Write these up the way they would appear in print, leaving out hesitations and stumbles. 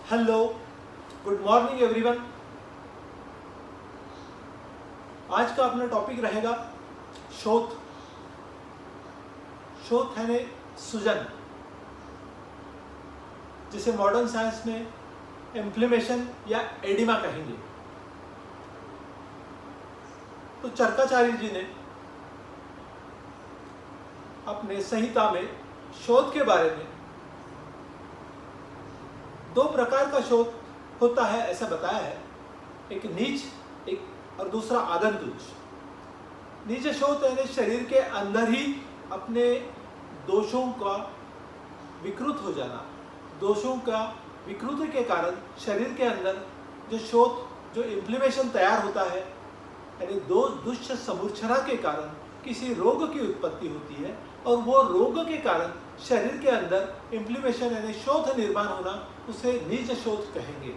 Hello, good morning everyone. आज का अपना टॉपिक रहेगा शोथ। शोथ यानी सूजन, जिसे मॉडर्न साइंस में इन्फ्लेमेशन या एडिमा कहेंगे। तो चरकाचार्य जी ने अपने संहिता में शोथ के बारे में दो प्रकार का शोथ होता है ऐसा बताया है, एक नीच एक और दूसरा आगंतुक। नीच शोथ यानी शरीर के अंदर ही अपने दोषों का विकृत हो जाना, दोषों का विकृति के कारण शरीर के अंदर जो शोथ जो इन्फ्लेमेशन तैयार होता है, यानी दो दुष्ट समूर्छना के कारण किसी रोग की उत्पत्ति होती है और वो रोग के कारण शरीर के अंदर इन्फ्लेमेशन यानी शोथ निर्माण होना, उसे नीच शोथ कहेंगे।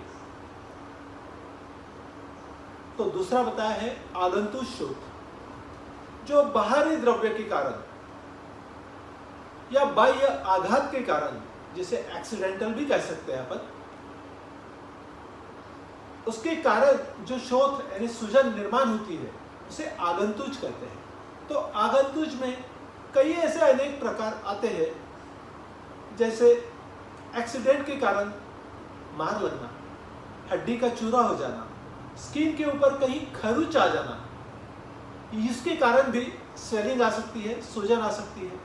तो दूसरा बताया है आगंतुक शोथ, जो बाहरी द्रव्य के कारण या बाह्य आघात के कारण, जिसे एक्सीडेंटल भी कह सकते हैं अपन, उसके कारण जो शोथ यानी सूजन निर्माण होती है उसे आगंतुक कहते हैं। तो आगंतुक में कई ऐसे अनेक प्रकार आते हैं, जैसे एक्सीडेंट के कारण मार लगना, हड्डी का चूरा हो जाना, स्किन के ऊपर कहीं खरोंच आ जाना, इसके कारण भी स्वेलिंग आ सकती है, सूजन आ सकती है।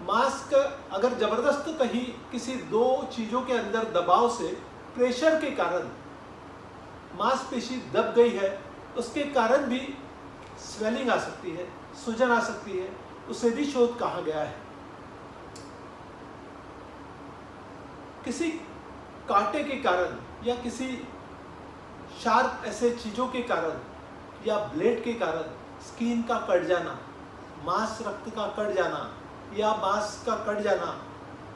मास्क अगर जबरदस्त कहीं किसी दो चीजों के अंदर दबाव से प्रेशर के कारण मांसपेशी दब गई है, उसके कारण भी स्वेलिंग आ सकती है, सूजन आ सकती है, उसे भी शोथ कहा गया है। किसी कांटे के कारण या किसी शार्प ऐसे चीजों के कारण या ब्लेड के कारण स्किन का कट जाना, मांस रक्त का कट जाना या मांस का कट जाना,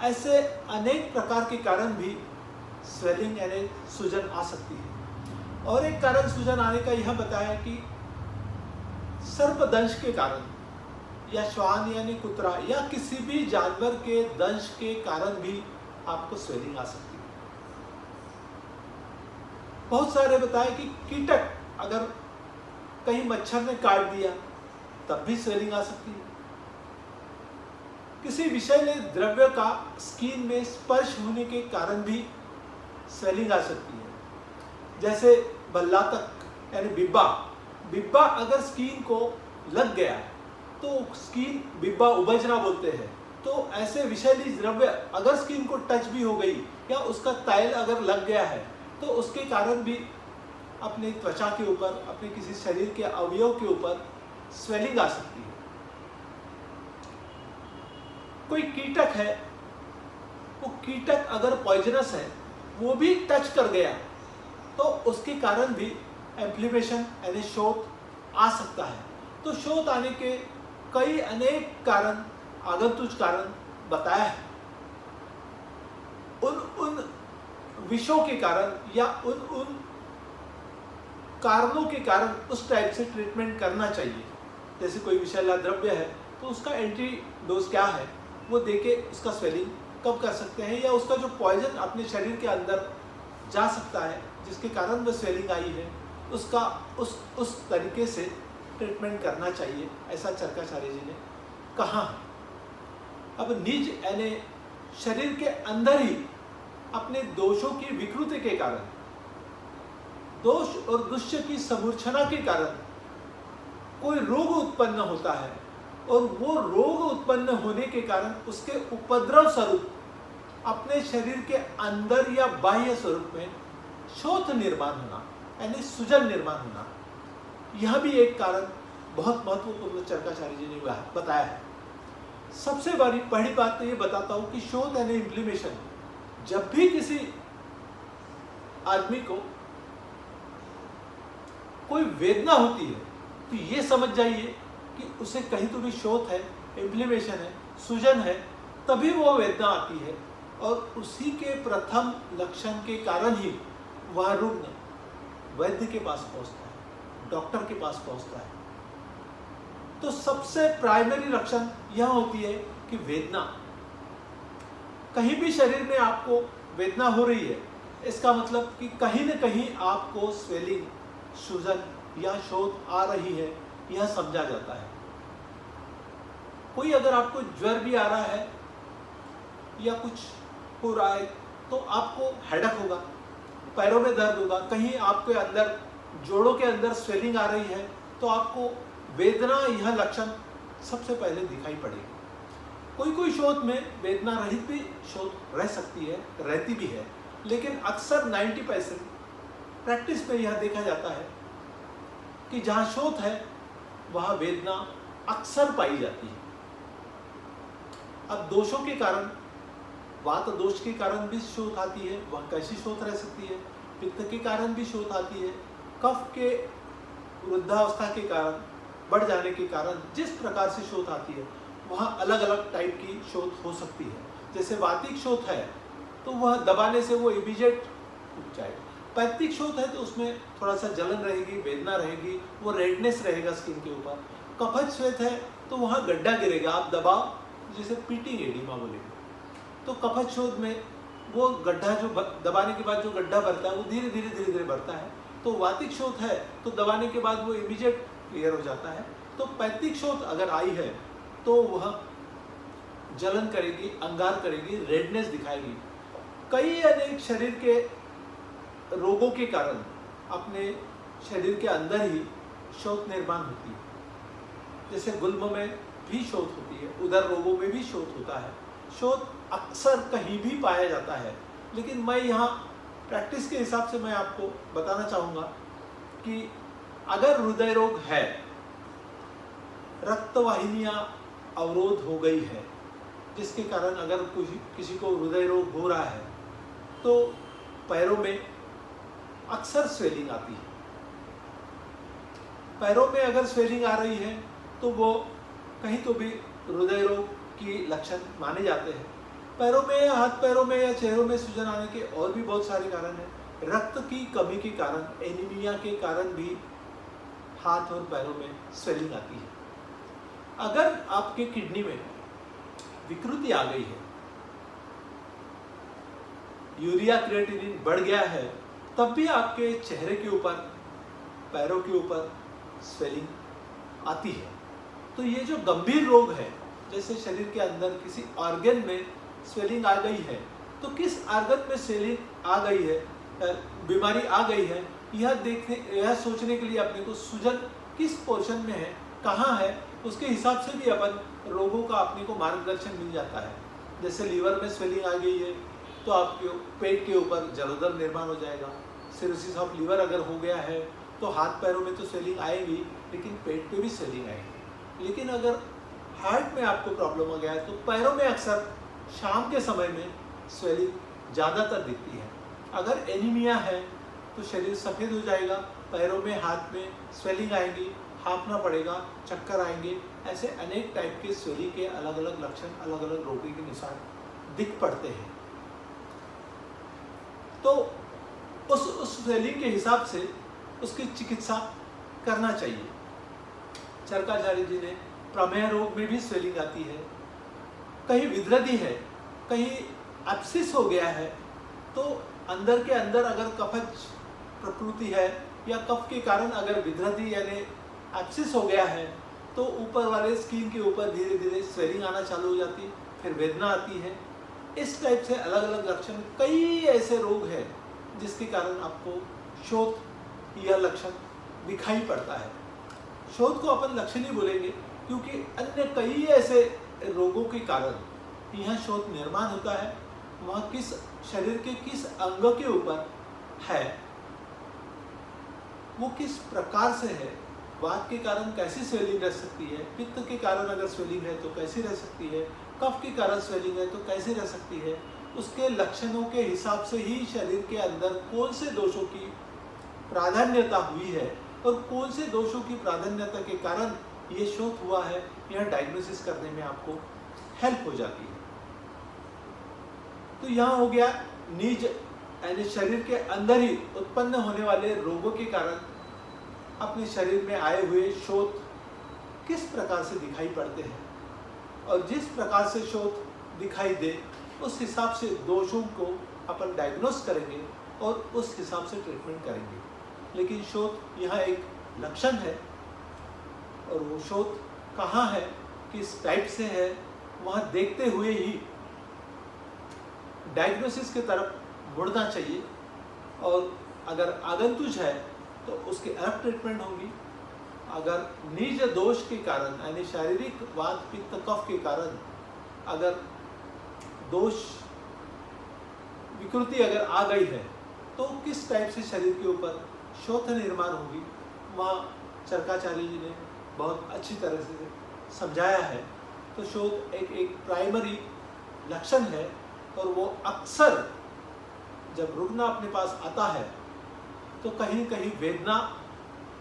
ऐसे अनेक प्रकार के कारण भी स्वेलिंग यानी सूजन आ सकती है। और एक कारण सूजन आने का यह बताया कि सर्पदंश के कारण या श्वान यानी कुतरा या किसी भी जानवर के दंश के कारण भी आपको स्वेलिंग आ सकती है। बहुत सारे बताए कि कीटक अगर कहीं मच्छर ने काट दिया तब भी स्वेलिंग आ सकती है। किसी विषैले द्रव्य का स्किन में स्पर्श होने के कारण भी स्वेलिंग आ सकती है। जैसे भल्लातक यानी बिब्बा अगर स्किन को लग गया तो स्किन बिब्बा उबजना बोलते हैं। तो ऐसे विषैली द्रव्य अगर स्किन को टच भी हो गई या उसका तैल अगर लग गया है तो उसके कारण भी अपने त्वचा के ऊपर, अपने किसी शरीर के अवयव के ऊपर स्वेलिंग आ सकती है। कोई कीटक है, वो कीटक अगर पॉइजनस है, वो भी टच कर गया तो उसके कारण भी इन्फ्लेमेशन यानी शोथ आ सकता है। तो शोथ आने के कई अनेक कारण, आगंतुक कारण बताया है। उन विषयों के कारण या उन कारणों के कारण उस टाइप से ट्रीटमेंट करना चाहिए। जैसे कोई विषैला द्रव्य है तो उसका एंटीडोज क्या है वो देके उसका स्वेलिंग कम कर सकते हैं, या उसका जो पॉइजन अपने शरीर के अंदर जा सकता है जिसके कारण वो स्वेलिंग आई है, उसका उस तरीके से ट्रीटमेंट करना चाहिए, ऐसा चरकाचार्य जी ने कहा। अब नीच यानी शरीर के अंदर ही अपने दोषों की विकृति के कारण, दोष और दुष्य की समूर्छना के कारण कोई रोग उत्पन्न होता है और वो रोग उत्पन्न होने के कारण उसके उपद्रव स्वरूप अपने शरीर के अंदर या बाह्य स्वरूप में शोथ निर्माण होना यानी सूजन निर्माण होना, यह भी एक कारण बहुत महत्वपूर्ण चरकाचार्य जी ने बताया है। सबसे पहली बात तो ये बताता हूं कि शोथ यानी इन्फ्लेमेशन, जब भी किसी आदमी को कोई वेदना होती है तो ये समझ जाइए कि उसे कहीं तो भी शोथ है, इन्फ्लेमेशन है, सूजन है, तभी वो वेदना आती है। और उसी के प्रथम लक्षण के कारण ही वह रुग्ण वैद्य के पास पहुंचता है, डॉक्टर के पास पहुंचता है। तो सबसे प्राइमरी लक्षण यह होती है कि वेदना, कहीं भी शरीर में आपको वेदना हो रही है इसका मतलब कि कहीं न कहीं आपको स्वेलिंग, सूजन या शोथ आ रही है, यह समझा जाता है। कोई अगर आपको ज्वर भी आ रहा है या कुछ हो रहा है तो आपको हेडेक होगा, पैरों में दर्द होगा, कहीं आपके अंदर जोड़ों के अंदर स्वेलिंग आ रही है तो आपको वेदना, यह लक्षण सबसे पहले दिखाई पड़ेगी। कोई कोई शोथ में वेदना रहित भी शोथ रह सकती है, रहती भी है, लेकिन अक्सर 90% प्रैक्टिस में यह देखा जाता है कि जहाँ शोथ है वहाँ वेदना अक्सर पाई जाती है। अब दोषों के कारण, वात दोष के कारण भी शोथ आती है, वह कैसी शोथ रह सकती है? पित्त के कारण भी शोथ आती है, कफ के वृद्धावस्था के कारण, बढ़ जाने के कारण जिस प्रकार से शोथ आती है वहाँ अलग अलग टाइप की शोथ हो सकती है। जैसे वातिक शोथ है तो वह दबाने से वो इमीडिएट उठ जाएगा। पैत्तिक शोथ है तो उसमें थोड़ा सा जलन रहेगी, वेदना रहेगी, वो रेडनेस रहेगा स्किन के ऊपर। कफज श्वेत है तो वहाँ गड्ढा गिरेगा, आप दबाव, जिसे पीटिंग एडिमा बोलेंगे। तो कफज शोथ में वो गड्ढा जो दबाने के बाद जो गड्ढा भरता है वो धीरे धीरे बढ़ता है। तो वातिक शोथ है तो दबाने के बाद वो इमीडिएट क्लियर हो जाता है। तो पैत्तिक शोथ अगर आई है तो वह जलन करेगी, अंगार करेगी, रेडनेस दिखाएगी। कई अनेक शरीर के रोगों के कारण अपने शरीर के अंदर ही शोथ निर्माण होती है। जैसे गुल्म में भी शोथ होती है, उदर रोगों में भी शोथ होता है। शोथ अक्सर कहीं भी पाया जाता है, लेकिन मैं यहाँ प्रैक्टिस के हिसाब से मैं आपको बताना चाहूँगा कि अगर हृदय रोग है, रक्तवाहिनियाँ अवरोध हो गई है, जिसके कारण अगर किसी को हृदय रोग हो रहा है तो पैरों में अक्सर स्वेलिंग आती है। पैरों में अगर स्वेलिंग आ रही है तो वो कहीं तो भी हृदय रोग की लक्षण माने जाते हैं। पैरों में या हाथ पैरों में या चेहरों में सूजन आने के और भी बहुत सारे कारण हैं। रक्त की कमी के कारण, एनीमिया के कारण भी हाथ और पैरों में स्वेलिंग आती है। अगर आपके किडनी में विकृति आ गई है, यूरिया क्रिएटिनिन बढ़ गया है, तब भी आपके चेहरे के ऊपर, पैरों के ऊपर स्वेलिंग आती है। तो ये जो गंभीर रोग है, जैसे शरीर के अंदर किसी ऑर्गन में स्वेलिंग आ गई है, तो किस ऑर्गन में स्वेलिंग आ गई है, बीमारी आ गई है, यह सोचने के लिए अपने को सूजन किस पोर्शन में है, कहाँ है, उसके हिसाब से भी अपन रोगों का अपने को मार्गदर्शन मिल जाता है। जैसे लीवर में स्वेलिंग आ गई है तो आपके पेट के ऊपर जलोदर निर्माण हो जाएगा। सिरोसिस ऑफ लीवर अगर हो गया है तो हाथ पैरों में तो स्वेलिंग आएगी, लेकिन पेट पे भी स्वेलिंग आएगी। लेकिन अगर हार्ट में आपको प्रॉब्लम हो गया है तो पैरों में अक्सर शाम के समय में स्वेलिंग ज़्यादातर दिखती है। अगर एनीमिया है तो शरीर सफ़ेद हो जाएगा, पैरों में, हाथ में स्वेलिंग आएगी, हाँफना पड़ेगा, चक्कर आएंगे। ऐसे अनेक टाइप के स्वेलिंग के अलग अलग लक्षण अलग अलग रोगी के अनुसार दिख पड़ते हैं। तो उस स्वेलिंग के हिसाब से उसकी चिकित्सा करना चाहिए। चरकाचार्य जी ने प्रमेह रोग में भी स्वेलिंग आती है, कहीं विद्रधि है, कहीं एब्सिस हो गया है, तो अंदर के अंदर अगर कफज प्रकृति है या कफ के कारण अगर विद्रधि यानी एब्सिस हो गया है तो ऊपर वाले स्किन के ऊपर धीरे धीरे स्वेलिंग आना चालू हो जाती है, फिर वेदना आती है। इस टाइप से अलग अलग लक्षण, कई ऐसे रोग हैं जिसके कारण आपको शोथ यह लक्षण दिखाई पड़ता है। शोथ को अपन लक्षण ही बोलेंगे क्योंकि अन्य कई ऐसे रोगों के कारण यह शोथ निर्माण होता है। वह किस शरीर के किस अंग के ऊपर है, वो किस प्रकार से है, वात के कारण कैसी स्वेलिंग रह सकती है, पित्त के कारण अगर स्वेलिंग है तो कैसी रह सकती है, कफ के कारण स्वेलिंग है तो कैसे रह सकती है, उसके लक्षणों के हिसाब से ही शरीर के अंदर कौन से दोषों की प्राधान्यता हुई है और कौन से दोषों की प्राधान्यता के कारण ये शोथ हुआ है, यह डायग्नोसिस करने में आपको हेल्प हो जाती है। तो यहाँ हो गया निज यानी शरीर के अंदर ही उत्पन्न होने वाले रोगों के कारण अपने शरीर में आए हुए शोथ किस प्रकार से दिखाई पड़ते हैं, और जिस प्रकार से शोथ दिखाई दे उस हिसाब से दोषों को अपन डायग्नोस करेंगे और उस हिसाब से ट्रीटमेंट करेंगे। लेकिन शोथ यहाँ एक लक्षण है, और वो शोथ कहाँ है, किस टाइप से है, वहाँ देखते हुए ही डायग्नोसिस की तरफ मुड़ना चाहिए। और अगर आगंतुज है तो उसकी अलग ट्रीटमेंट होगी। अगर निज दोष के कारण यानी शारीरिक वात पित्त कफ के कारण अगर दोष विकृति अगर आ गई है तो किस टाइप से शरीर के ऊपर शोथ निर्माण होगी, वहाँ चरकाचार्य जी ने बहुत अच्छी तरह से समझाया है। तो शोथ एक प्राइमरी लक्षण है, और वो अक्सर जब रुग्ण अपने पास आता है तो कहीं कहीं वेदना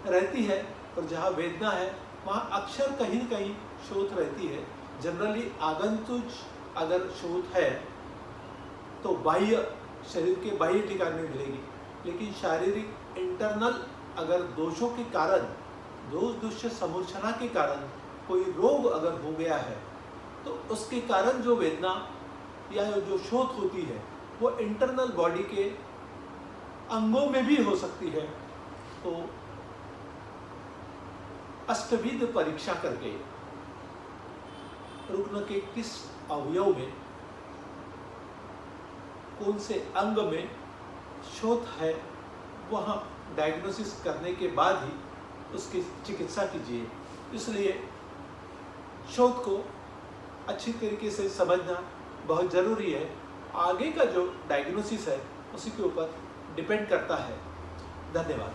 रहती है, और जहाँ वेदना है वहाँ अक्सर कहीं कहीं शोथ रहती है। जनरली आगंतुज अगर शोथ है तो बाह्य शरीर के बाह्य ठिकान में मिलेगी, लेकिन शारीरिक इंटरनल अगर दोषों के कारण, दोष दुष्य समूर्छना के कारण कोई रोग अगर हो गया है तो उसके कारण जो वेदना या जो शोथ होती है वो इंटरनल बॉडी के अंगों में भी हो सकती है। तो अष्टविध परीक्षा करके रुग्ण के किस अवयव में, कौन से अंग में शोथ है, वहाँ डायग्नोसिस करने के बाद ही उसकी चिकित्सा कीजिए। इसलिए शोथ को अच्छी तरीके से समझना बहुत ज़रूरी है। आगे का जो डायग्नोसिस है उसी के ऊपर डिपेंड करता है। धन्यवाद।